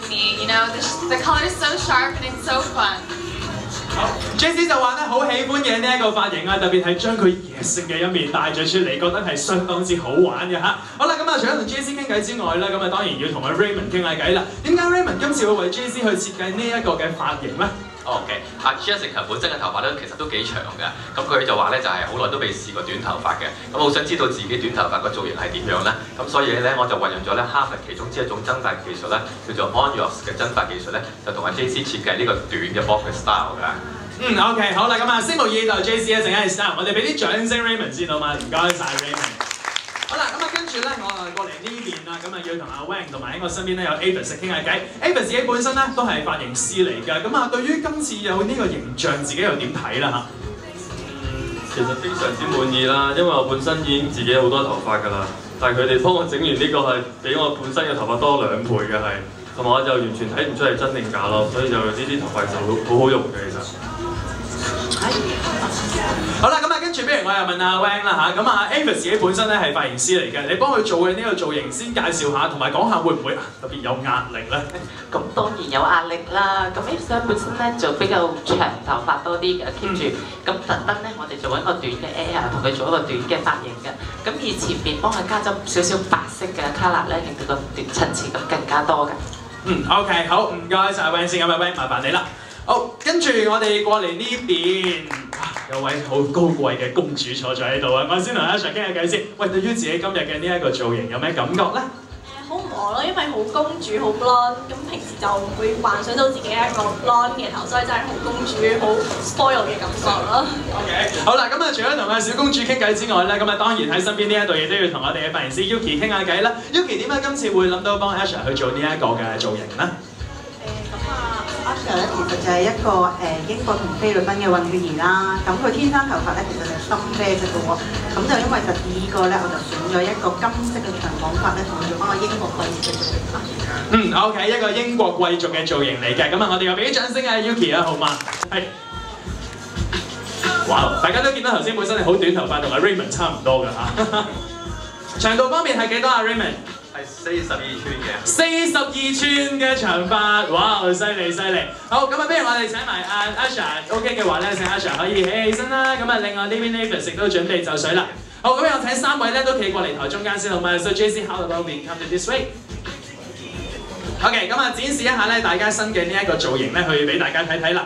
me. You know, the color is so sharp and it's so fun. 好 ，JC 就話咧好喜歡嘅呢一個髮型啊，特別係將佢野性嘅一面帶咗出嚟，覺得係相當之好玩嘅嚇。好啦，咁啊，除咗同 JC 傾偈之外咧，咁啊當然要同阿 Raymond 傾下偈啦。點解 Raymond 今次會為 JC 去設計呢一個嘅髮型咧？ OK， 阿 Jessica 本身嘅頭髮咧其實都幾長嘅，咁佢就話咧就係好耐都未試過短頭髮嘅，咁好想知道自己短頭髮個造型係點樣咧，咁所以咧我就運用咗咧哈佛其中之一種增髮技術咧，叫做 Onyours 嘅增髮技術咧，就同阿 JC 設計呢個短嘅 bob style 㗎。OK， 好啦，咁啊，拭目以待 JC 一陣間嘅 style， 我哋俾啲掌聲 Raymond 先好嘛，唔該晒 Raymond。好啦，咁啊跟住咧，我過嚟呢邊啦，咁啊要同阿 Wang 同埋喺我身邊咧有 Avis 傾下偈。Avis 自己本身咧都係髮型師嚟㗎，咁啊對於今次有呢個形象，自己又點睇啦嚇？其實非常之滿意啦，因為我本身已經自己好多頭髮㗎啦，但係佢哋幫我整完呢個係比我本身嘅頭髮多2倍嘅係，同埋我就完全睇唔出係真定假咯，所以就呢啲頭髮就好好用嘅其實。好啦，咁啊跟住不如我又問阿 Wang 啦嚇，咁啊 Avis 自己本身咧係髮型師嚟嘅，你幫佢做嘅呢個造型先介紹下，同埋講下會唔會特別有壓力咧？咁當然有壓力啦。咁 Avis 本身咧就比較長頭髮多啲嘅 keep 住，咁特登咧我哋做一個短嘅 air 同佢做一個短嘅髮型嘅，咁而前邊幫佢加咗少少白色嘅 colour 咧，令到個短層次感更加多嘅。OK， 好，唔該晒 Wang 先，咁啊 Wang 麻煩你啦。好，跟住我哋過嚟呢邊，有位好高貴嘅公主坐咗喺度啊！我先同阿 Asha 傾下偈先。喂，對於自己今日嘅呢一個造型有咩感覺咧？好唔餓咯，因為好公主好 blonde， 咁平時就唔會幻想到自己一個 blonde 嘅頭，所以真係好公主、好 spoil 嘅感覺咯。OK， 好啦，咁啊，除咗同阿小公主傾偈之外咧，咁啊當然喺身邊呢一度亦都要同我哋嘅髮型師 Yuki 傾下偈啦。Yuki 點解今次會諗到幫 Asha 去做呢一個嘅造型咧？Asha 咧其實就係一個英國同菲律賓嘅混血兒啦，咁佢天生頭髮咧其實係深啡色嘅喎，咁就因為就呢個咧我就選咗一個金色嘅長綁髮咧，同佢做翻個英國貴族嘅造型。OK， 一個英國貴族嘅造型嚟嘅，咁啊我哋又俾啲掌聲啊 Yuki 啊，好嘛？係。哇！大家都見到頭先本身係好短頭髮，同阿 Raymond 差唔多㗎嚇。長度方面係幾多啊 Raymond？ 係42寸嘅，42寸嘅長髮，哇！犀利犀利。好，咁啊，不如我哋請埋阿 Asha，OK 嘅話咧，請 Asha 可以起身啦。咁啊，另外呢邊 Avis 亦都準備就緒啦。好，咁我請3位咧都企過嚟台中間先好嘛 ？So JC，how about we come to this way？ OK， 咁啊，展示一下咧大家新嘅呢一個造型咧，去俾大家睇睇啦。